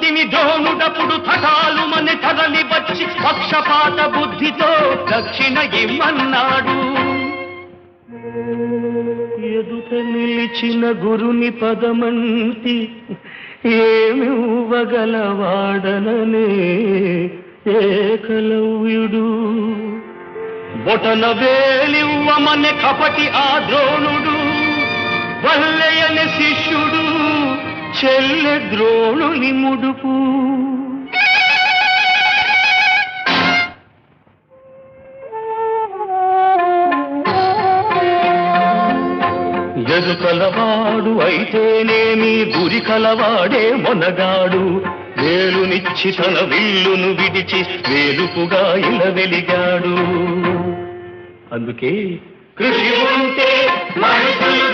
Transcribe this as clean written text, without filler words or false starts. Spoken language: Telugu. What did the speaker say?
మంత్రిని ద్రోణుడప్పుడు తటాలు మన తరలి వచ్చి పక్షపాత బుద్ధితో దక్షిణ ఇమ్మన్నాడు. ఎదుట నిలిచిన గురుని పదమంతి ఏమివ్వగలవాడననే ఏకలవ్యుడు. బొటన వేలివ్వమనే కపటి ఆ ద్రోణుడు, వల్లయని శిష్యుడు చెల్లె ద్రోణుని ముడుపు. ఎదుకలవాడు అయితేనేమి గురి కలవాడే మొనగాడు. వేలునిచ్చి తన విల్లును విడిచి వేలుపుగా ఇలా వెలిగాడు. అందుకే కృషి ఉంటే మనుషులు